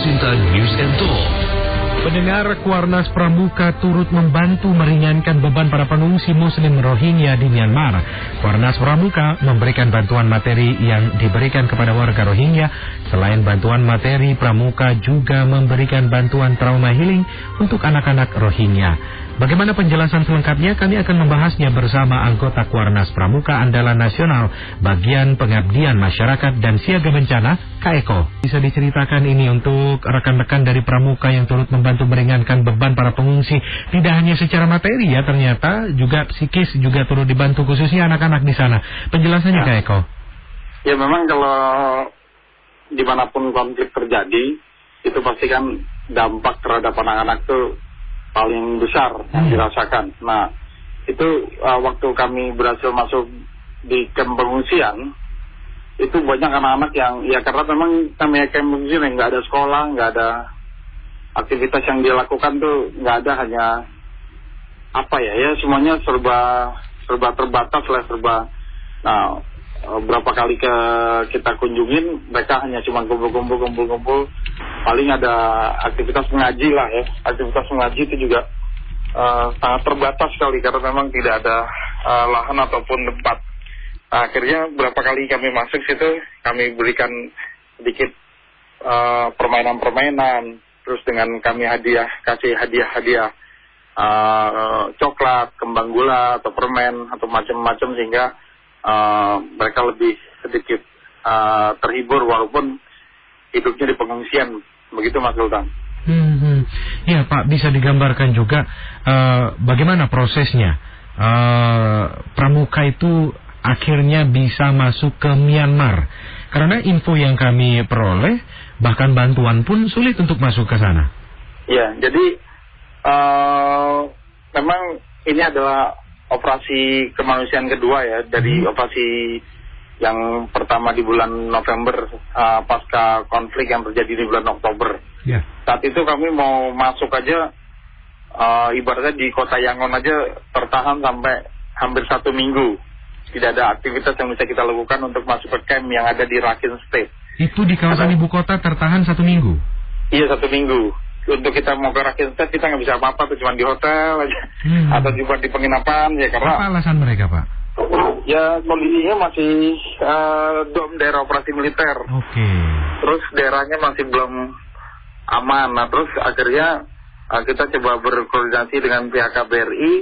Pecinta News and Talk. Pendengar, Kuarnas Pramuka turut membantu meringankan beban para pengungsi Muslim Rohingya di Myanmar. Kuarnas Pramuka memberikan bantuan materi yang diberikan kepada warga Rohingya. Selain bantuan materi, Pramuka juga memberikan bantuan trauma healing untuk anak-anak Rohingya. Bagaimana penjelasan selengkapnya? Kami akan membahasnya bersama anggota Kuarnas Pramuka Andalan Nasional, Bagian Pengabdian Masyarakat dan Siaga Bencana, Kak Eko. Bisa diceritakan ini untuk rekan-rekan dari Pramuka yang turut membantu meringankan beban para pengungsi, tidak hanya secara materi ya, ternyata juga psikis juga turut dibantu, khususnya anak-anak di sana. Penjelasannya Kak Eko. Ya memang kalau dimanapun konflik terjadi, itu pasti kan dampak terhadap anak-anak itu paling besar yang dirasakan. Nah, itu waktu kami berhasil masuk di kamp pengungsian, itu banyak anak-anak yang, ya karena memang kami kamp pengungsian yang nggak ada sekolah, nggak ada aktivitas yang dilakukan tuh, nggak ada, hanya apa ya semuanya serba terbatas lah, Nah, berapa kali kita kunjungin, mereka hanya cuma kumpul, paling ada aktivitas mengaji lah ya. Aktivitas mengaji itu juga sangat terbatas sekali karena memang tidak ada lahan ataupun tempat. Akhirnya berapa kali kami masuk situ, kami berikan sedikit permainan-permainan, terus dengan kami kasih hadiah coklat, kembang gula atau permen atau macam-macam, sehingga mereka lebih sedikit terhibur walaupun hidupnya di pengungsian. Begitu Mas Sultan. Ya Pak, bisa digambarkan juga bagaimana prosesnya Pramuka itu akhirnya bisa masuk ke Myanmar. Karena info yang kami peroleh, bahkan bantuan pun sulit untuk masuk ke sana. Ya, jadi memang ini adalah operasi kemanusiaan kedua ya, dari operasi yang pertama di bulan November pasca konflik yang terjadi di bulan Oktober. Yeah. Saat itu kami mau masuk aja, ibaratnya di kota Yangon aja tertahan sampai hampir 1 minggu. Tidak ada aktivitas yang bisa kita lakukan untuk masuk ke camp yang ada di Rakhine State. Itu di kawasan ibu kota tertahan 1 minggu? Iya, 1 minggu. Untuk kita mau ke Rakhine State kita nggak bisa apa-apa tuh, cuma di hotel aja atau cuma di penginapan ya. Karena apa alasan mereka Pak? Ya kondisinya masih dom daerah operasi militer. Terus daerahnya masih belum aman. Nah terus akhirnya kita coba berkoordinasi dengan pihak KBRI,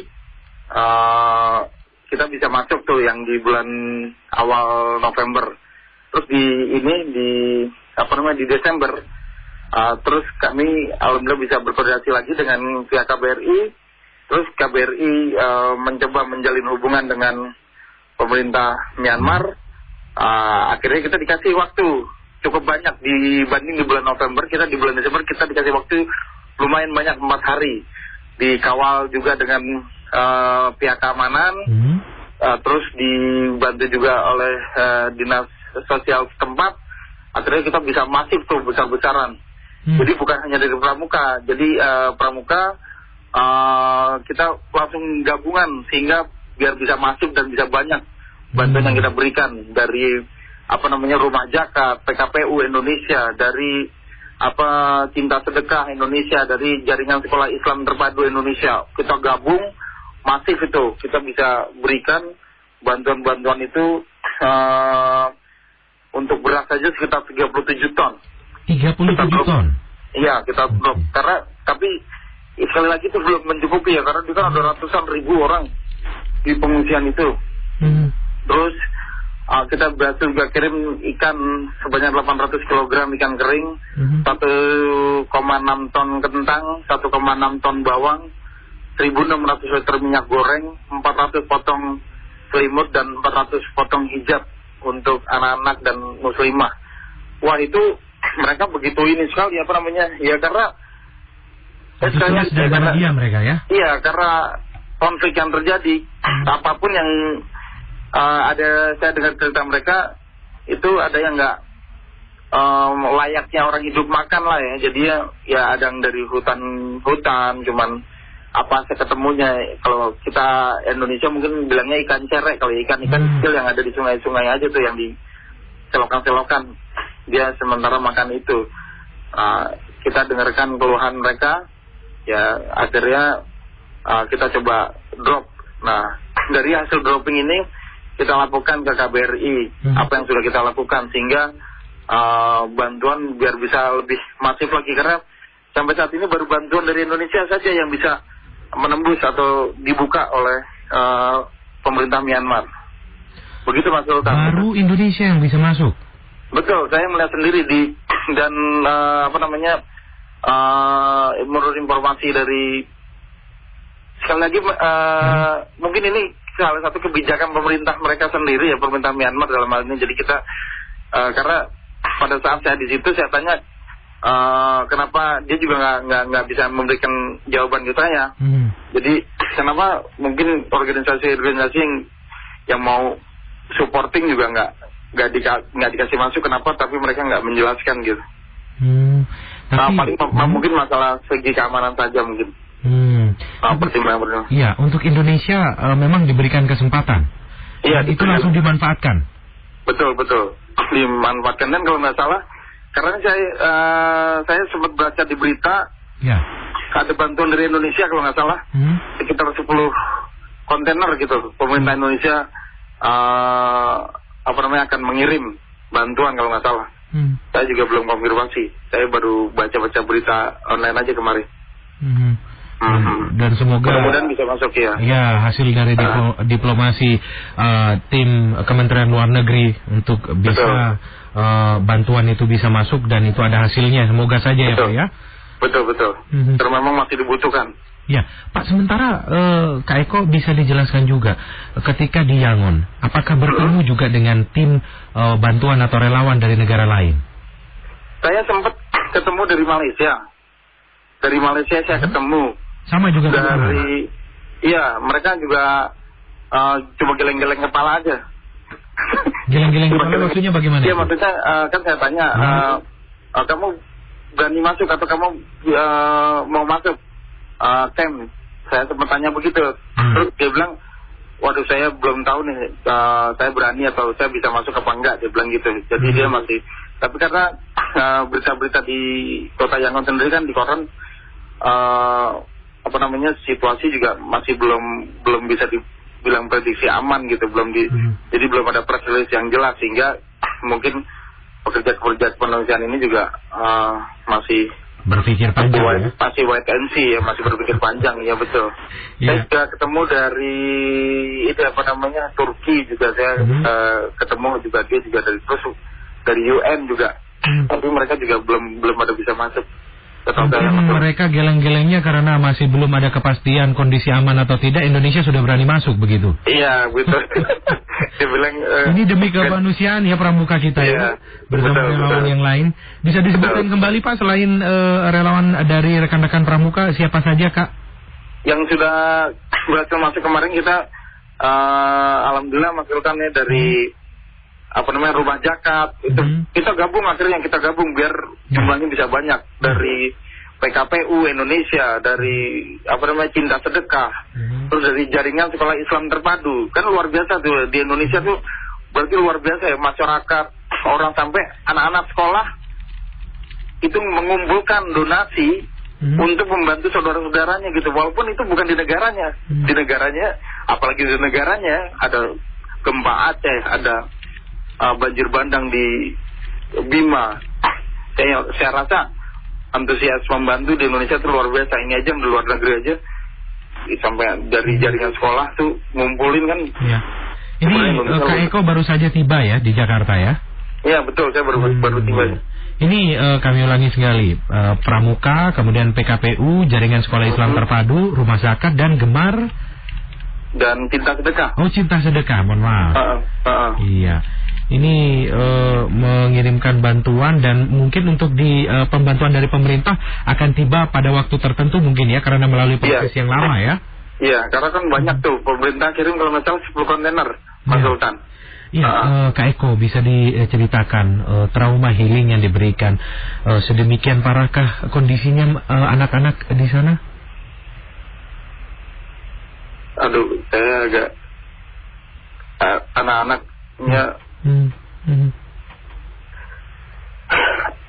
kita bisa masuk tuh yang di bulan awal November. Terus di Desember, terus kami alhamdulillah bisa berkoordinasi lagi dengan pihak KBRI. Terus KBRI mencoba menjalin hubungan dengan pemerintah Myanmar. Akhirnya kita dikasih waktu cukup banyak dibanding di bulan November. Kita di bulan Desember kita dikasih waktu lumayan banyak, 4 hari. Dikawal juga dengan pihak keamanan. Terus dibantu juga oleh dinas sosial setempat. Akhirnya kita bisa masif tuh besar-besaran. Jadi bukan hanya dari Pramuka. Jadi Pramuka kita langsung gabungan sehingga biar bisa masuk dan bisa banyak bantuan yang kita berikan dari Rumah Zakat, PKPU Indonesia, dari Cinta Sedekah Indonesia, dari Jaringan Sekolah Islam Terpadu Indonesia. Kita gabung masif itu, kita bisa berikan bantuan-bantuan itu untuk beras saja sekitar 37 ton. 37 ton? Iya, kita drop. Tapi sekali lagi itu belum mencukupi ya, karena kita ada ratusan ribu orang di pengungsian itu. Terus kita berhasil juga kirim ikan sebanyak 800 kg ikan kering, 1,6 ton kentang, 1,6 ton bawang, 1.600 liter minyak goreng, 400 potong selimut, dan 400 potong hijab untuk anak-anak dan muslimah. Wah itu mereka begitu ini sekali ya, karena karena mereka ya? Iya, karena konflik yang terjadi, apapun yang ada, saya dengar cerita mereka itu ada yang nggak layaknya orang hidup makan lah ya. Jadi ya ada yang dari hutan cuman apa saya ketemunya, kalau kita Indonesia mungkin bilangnya ikan cerek, kalau ikan kecil yang ada di sungai-sungai aja tuh yang di selokan-selokan, dia sementara makan itu. kita dengarkan keluhan mereka, ya akhirnya kita coba drop. Nah, dari hasil dropping ini kita lakukan ke KBRI apa yang sudah kita lakukan, sehingga bantuan biar bisa lebih masif lagi, karena sampai saat ini baru bantuan dari Indonesia saja yang bisa menembus atau dibuka oleh pemerintah Myanmar. Begitu Mas Sultan. Baru Indonesia yang bisa masuk. Betul, saya melihat sendiri dan menurut informasi dari, sekali lagi mungkin ini salah satu kebijakan pemerintah mereka sendiri ya, pemerintah Myanmar dalam hal ini. Jadi kita karena pada saat saya di situ saya tanya kenapa, dia juga nggak bisa memberikan jawaban ke saya. Jadi kenapa mungkin organisasi-organisasi yang mau supporting juga nggak dikasih masuk, kenapa, tapi mereka nggak menjelaskan gitu. Paling mungkin masalah segi keamanan saja mungkin. Pertimbangan. Iya, untuk Indonesia memang diberikan kesempatan. Iya, itu langsung dimanfaatkan. Betul dimanfaatkan. Dan kalau nggak salah, karena saya sempat baca di berita, ya, ada bantuan dari Indonesia kalau nggak salah sekitar 10 kontainer gitu. Pemerintah Indonesia akan mengirim bantuan kalau nggak salah. Saya juga belum konfirmasi. Saya baru baca berita online aja kemarin. Dan semoga mudah-mudahan bisa masuk ya. Ya, hasil dari diplomasi tim Kementerian Luar Negeri untuk bisa bantuan itu bisa masuk dan itu ada hasilnya. Semoga saja ya Pak ya. Betul. Karena memang masih dibutuhkan. Ya, Pak, sementara Kak Eko bisa dijelaskan juga ketika di Yangon, apakah bertemu juga dengan tim bantuan atau relawan dari negara lain? Saya sempat ketemu dari Malaysia. Dari Malaysia saya ketemu. Sama juga dari, iya, mereka juga cuma geleng-geleng kepala aja. Geleng-geleng kepala maksudnya bagaimana? Iya, maksudnya kan saya tanya, kamu berani masuk atau kamu mau masuk camp? Saya sempat tanya begitu. Terus dia bilang, waduh saya belum tahu nih, saya berani atau saya bisa masuk apa enggak, dia bilang gitu. Jadi dia masih, tapi karena berita-berita di kota Yangon sendiri kan di koran, situasi juga masih belum bisa dibilang prediksi aman gitu, jadi belum ada press release yang jelas, sehingga mungkin pekerja-pekerja kemanusiaan ini juga masih berpikir panjang, masih wait and see ya, masih berpikir panjang ya, betul. Saya juga ketemu dari Turki juga, saya ketemu juga, dia juga dari UN juga, tapi mereka juga belum ada bisa masuk. Mereka geleng-gelengnya karena masih belum ada kepastian kondisi aman atau tidak. Indonesia sudah berani masuk begitu. Iya, betul. Dia bilang, ini demi kemanusiaan ya pramuka kita ya, bersama relawan yang lain. Bisa disebutkan kembali Pak, selain relawan dari rekan-rekan pramuka, siapa saja Kak? Yang sudah berhasil masuk kemarin kita, alhamdulillah Mas Sultan ya, dari Rumah Zakat itu kita gabung biar jumlahnya bisa banyak, dari PKPU Indonesia, dari Cinta Sedekah, terus dari jaringan sekolah Islam terpadu. Kan luar biasa tuh di Indonesia tuh, berarti luar biasa ya, masyarakat, orang sampai anak-anak sekolah itu mengumpulkan donasi untuk membantu saudara-saudaranya gitu, walaupun itu bukan di negaranya. Di negaranya, apalagi di negaranya ada gempa Aceh, ada banjir bandang di Bima. Saya rasa antusias membantu di Indonesia itu luar biasa. Ini aja di luar negeri aja sampai dari jaringan sekolah tuh ngumpulin kan. Ya. Ini Kak Eko baru saja tiba ya di Jakarta ya? Iya betul, saya baru tiba. Ini kami ulangi sekali, Pramuka, kemudian PKPU, Jaringan Sekolah Islam Terpadu, Rumah Zakat, dan Gemar dan Cinta Sedekah. Oh, Cinta Sedekah, mohon maaf. Iya. Ini mengirimkan bantuan, dan mungkin untuk di pembantuan dari pemerintah akan tiba pada waktu tertentu mungkin ya, karena melalui proses yang lama ya. Iya, karena kan banyak tuh, pemerintah kirim kalau nggak salah 10 kontainer, Mas Sultan. Iya, Kak Eko bisa diceritakan trauma healing yang diberikan, sedemikian parahkah kondisinya anak-anak di sana? Aduh, saya agak anak-anaknya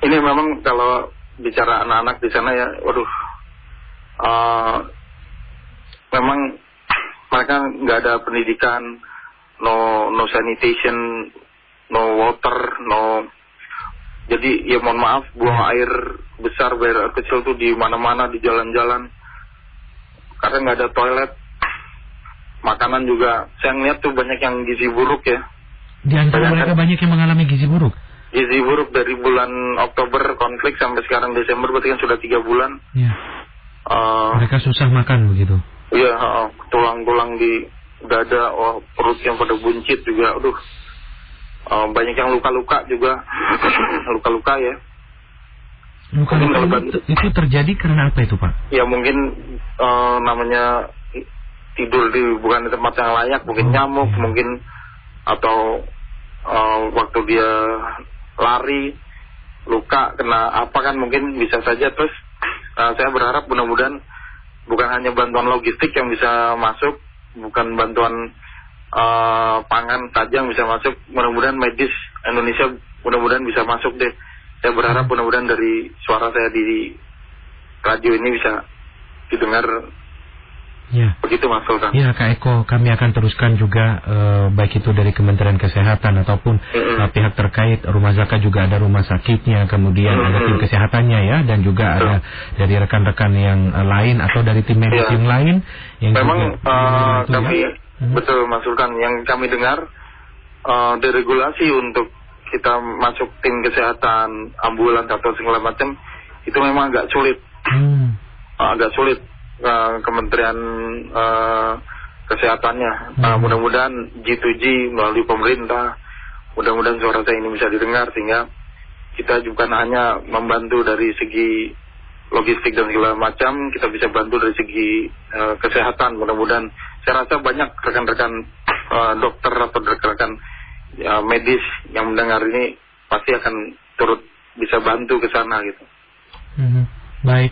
ini memang kalau bicara anak-anak di sana ya, waduh, memang mereka nggak ada pendidikan, no sanitation, no water, jadi ya mohon maaf, buang air besar, air kecil tuh di mana-mana, di jalan-jalan, karena nggak ada toilet. Makanan juga, saya ngeliat tuh banyak yang gizi buruk ya. Di antara mereka banyak yang mengalami gizi buruk? Gizi buruk dari bulan Oktober konflik sampai sekarang Desember, berarti kan sudah 3 bulan. Ya. Mereka susah makan begitu? Iya, tulang-tulang di dada, perut yang pada buncit juga, aduh. Banyak yang luka-luka juga, luka-luka ya. Luka-luka itu terjadi karena apa itu, Pak? Ya mungkin namanya tidur bukan di tempat yang layak, mungkin nyamuk, mungkin atau waktu dia lari luka kena apa kan, mungkin bisa saja. Terus saya berharap mudah-mudahan bukan hanya bantuan logistik yang bisa masuk, bukan bantuan pangan saja yang bisa masuk, mudah-mudahan medis Indonesia mudah-mudahan bisa masuk deh. Saya berharap mudah-mudahan dari suara saya di radio ini bisa didengar. Ya. Begitu Mas Sultan. Ya, Kak Eko, kami akan teruskan juga baik itu dari Kementerian Kesehatan ataupun pihak terkait. Rumah Zakat juga ada rumah sakitnya, kemudian ada tim kesehatannya ya, dan juga ada dari rekan-rekan yang lain atau dari tim medis yang lain yang memang juga kami betul Mas Sultan, yang kami dengar deregulasi untuk kita masuk tim kesehatan, ambulans atau segala macam itu memang agak sulit. Agak sulit. Kementerian Kesehatannya. Mudah-mudahan G2G melalui pemerintah, mudah-mudahan suara saya ini bisa didengar sehingga kita bukan hanya membantu dari segi logistik dan segala macam, kita bisa bantu dari segi kesehatan. Mudah-mudahan saya rasa banyak rekan-rekan dokter atau rekan-rekan medis yang mendengar ini pasti akan turut bisa bantu ke sana gitu. Baik.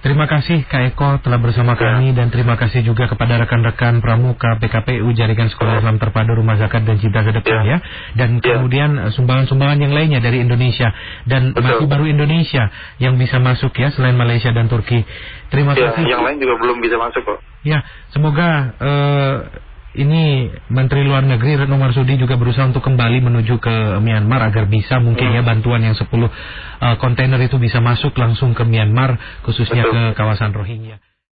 Terima kasih Kak Eko telah bersama kami, dan terima kasih juga kepada rekan-rekan Pramuka, PKPU, Jaringan Sekolah Islam Terpadu, Rumah Zakat dan Cinta Sedekah ya. Dan kemudian sumbangan-sumbangan yang lainnya dari Indonesia dan masih baru Indonesia yang bisa masuk ya, selain Malaysia dan Turki. Terima kasih. Yang lain juga belum bisa masuk kok. Ya, semoga ini Menteri Luar Negeri Retno Marsudi juga berusaha untuk kembali menuju ke Myanmar agar bisa mungkin ya bantuan yang 10 kontainer itu bisa masuk langsung ke Myanmar, khususnya ke kawasan Rohingya.